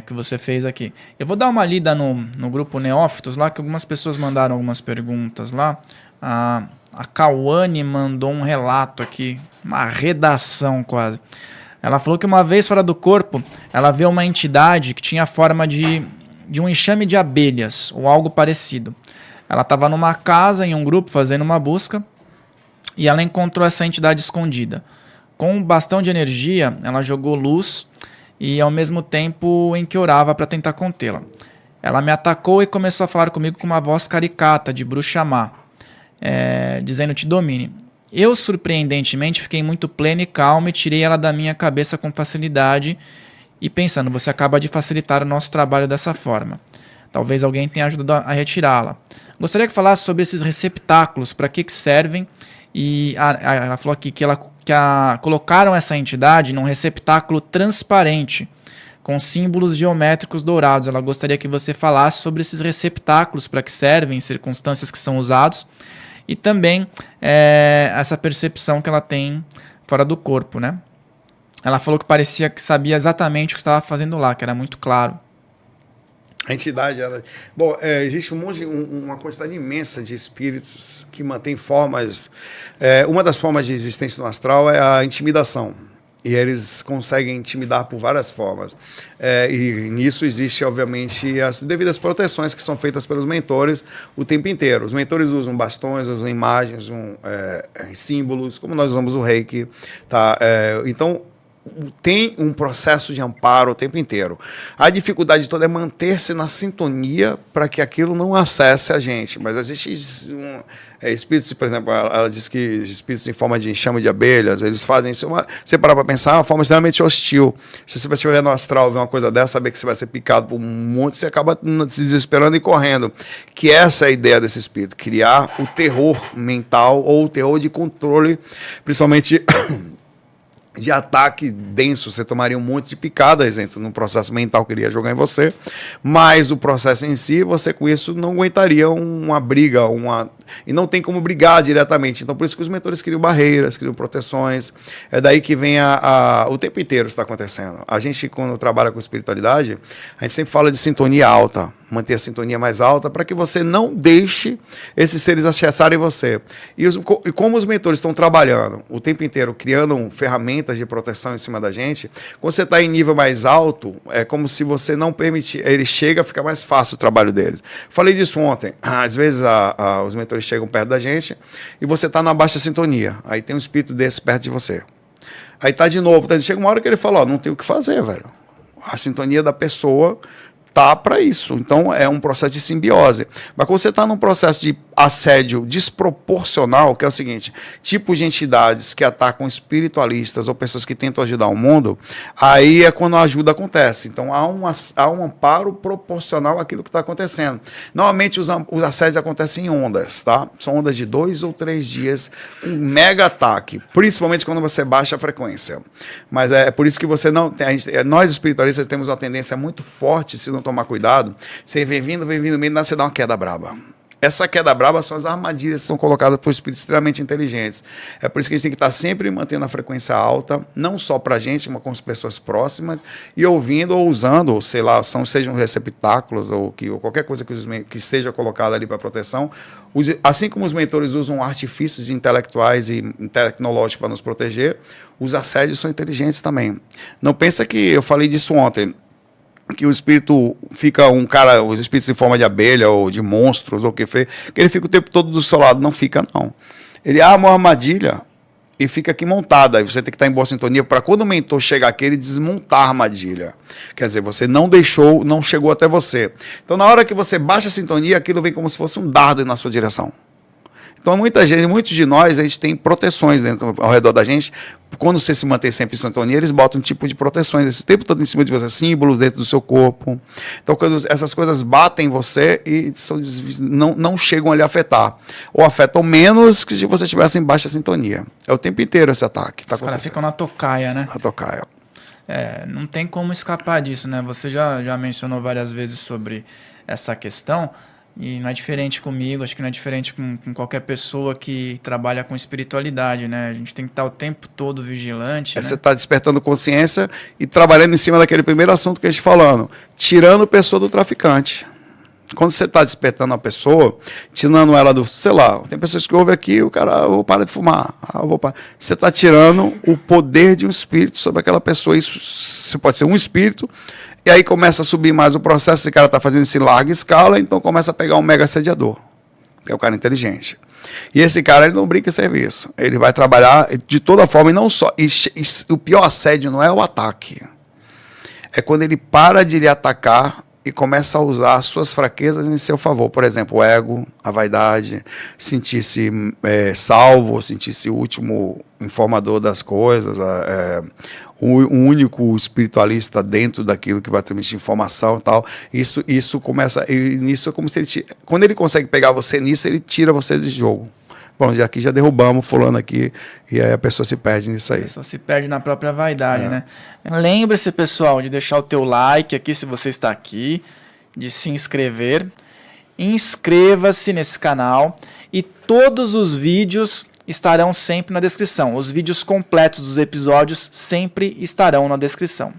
que você fez aqui. Eu vou dar uma lida no grupo Neófitos lá, que algumas pessoas mandaram algumas perguntas lá. A Cauane mandou um relato aqui, uma redação quase. Ela falou que uma vez fora do corpo, ela viu uma entidade que tinha a forma de um enxame de abelhas, ou algo parecido. Ela estava numa casa, em um grupo, fazendo uma busca, e ela encontrou essa entidade escondida. Com um bastão de energia, ela jogou luz e ao mesmo tempo em que orava para tentar contê-la. Ela me atacou e começou a falar comigo com uma voz caricata, de bruxa má, dizendo te domine. Eu, surpreendentemente, fiquei muito plena e calma e tirei ela da minha cabeça com facilidade e pensando, você acaba de facilitar o nosso trabalho dessa forma. Talvez alguém tenha ajudado a retirá-la. Gostaria que falasse sobre esses receptáculos, para que servem. E ela falou aqui que colocaram essa entidade num receptáculo transparente, com símbolos geométricos dourados. Ela gostaria que você falasse sobre esses receptáculos, para que servem, circunstâncias que são usados, e também essa percepção que ela tem fora do corpo, né? Ela falou que parecia que sabia exatamente o que estava fazendo lá, que era muito claro. A entidade, ela... Bom, existe uma quantidade imensa de espíritos que mantêm formas... uma das formas de existência no astral é a intimidação. E eles conseguem intimidar por várias formas. E nisso existe, obviamente, as devidas proteções que são feitas pelos mentores o tempo inteiro. Os mentores usam bastões, usam imagens, usam símbolos, como nós usamos o reiki. Tá? Então, tem um processo de amparo o tempo inteiro. A dificuldade toda é manter-se na sintonia para que aquilo não acesse a gente. Mas existe espíritos, por exemplo, ela diz que espíritos em forma de enxame de abelhas, eles fazem isso. Você parar para pensar, é uma forma extremamente hostil. Se você estiver no astral ver uma coisa dessa, saber que você vai ser picado por um monte, você acaba se desesperando e correndo. Que essa é a ideia desse espírito, criar o terror mental ou o terror de controle, principalmente... de ataque denso, você tomaria um monte de picadas dentro no processo mental que ele ia jogar em você, mas o processo em si, você com isso não aguentaria uma briga, e não tem como brigar diretamente. Então, por isso que os mentores criam barreiras, criam proteções. É daí que vem o tempo inteiro está acontecendo. A gente, quando trabalha com espiritualidade, a gente sempre fala de sintonia alta, manter a sintonia mais alta, para que você não deixe esses seres acessarem você. E como os mentores estão trabalhando o tempo inteiro, criando ferramentas de proteção em cima da gente, quando você está em nível mais alto, é como se você não permitir, ele chega, fica mais fácil o trabalho deles. Falei disso ontem. Às vezes os mentores chegam perto da gente e você está na baixa sintonia. Aí tem um espírito desse perto de você. Aí tá de novo. Chega uma hora que ele fala, não tem o que fazer, velho. A sintonia da pessoa tá para isso. Então é um processo de simbiose. Mas quando você está num processo de assédio desproporcional, que é o seguinte, tipos de entidades que atacam espiritualistas ou pessoas que tentam ajudar o mundo, aí é quando a ajuda acontece. Então há um amparo proporcional àquilo que está acontecendo. Normalmente os assédios acontecem em ondas, tá? São ondas de 2 ou 3 dias, um mega ataque, principalmente quando você baixa a frequência. Mas é por isso que você não... nós espiritualistas temos uma tendência muito forte, se não tomar cuidado, você vem vindo, meio você dá uma queda braba. Essa queda braba são as armadilhas que são colocadas por espíritos extremamente inteligentes. É por isso que a gente tem que estar sempre mantendo a frequência alta, não só para a gente, mas com as pessoas próximas, e ouvindo ou usando, ou sei lá, sejam receptáculos ou qualquer coisa que seja colocada ali para proteção. Assim como os mentores usam artifícios intelectuais e tecnológicos para nos proteger, os assédios são inteligentes também. Não pensa que eu falei disso ontem, que o espírito fica os espíritos em forma de abelha ou de monstros ou que ele fica o tempo todo do seu lado. Não fica, não. Ele arma uma armadilha e fica aqui montada. Aí você tem que estar em boa sintonia para quando o mentor chegar aqui, ele desmontar a armadilha. Quer dizer, você não chegou até você. Então, na hora que você baixa a sintonia, aquilo vem como se fosse um dardo na sua direção. Então, muitos de nós, a gente tem proteções ao redor da gente. Quando você se mantém sempre em sintonia, eles botam um tipo de proteções esse tempo todo em cima de você, símbolos dentro do seu corpo. Então, quando essas coisas batem em você e não chegam a lhe afetar. Ou afetam menos que se você estivesse em baixa sintonia. É o tempo inteiro esse ataque. Os caras ficam na tocaia, né? Na tocaia. Não tem como escapar disso, né? Você já mencionou várias vezes sobre essa questão. E não é diferente comigo, acho que não é diferente com qualquer pessoa que trabalha com espiritualidade, né? A gente tem que estar o tempo todo vigilante, né? Você está despertando consciência e trabalhando em cima daquele primeiro assunto que a gente falando, tirando a pessoa do traficante. Quando você está despertando a pessoa, tirando ela do, sei lá, tem pessoas que ouvem aqui, o cara, eu vou parar de fumar, eu vou parar. Você está tirando o poder de um espírito sobre aquela pessoa, isso pode ser um espírito, e aí começa a subir mais o processo, esse cara está fazendo isso em larga escala, então começa a pegar um mega assediador, que é o cara inteligente. E esse cara, ele não brinca em serviço, ele vai trabalhar de toda forma, e não só, o pior assédio não é o ataque, é quando ele para de lhe atacar e começa a usar as suas fraquezas em seu favor. Por exemplo, o ego, a vaidade, sentir-se salvo, sentir-se o último informador das coisas, o único espiritualista dentro daquilo que vai transmitir informação e tal. Isso começa... Isso é como se ele... Quando ele consegue pegar você nisso, ele tira você de jogo. Bom, aqui já derrubamos fulano aqui, e aí a pessoa se perde nisso aí. A pessoa se perde na própria vaidade, né? Lembre-se, pessoal, de deixar o teu like aqui, se você está aqui, de se inscrever. Inscreva-se nesse canal e todos os vídeos estarão sempre na descrição. Os vídeos completos dos episódios sempre estarão na descrição.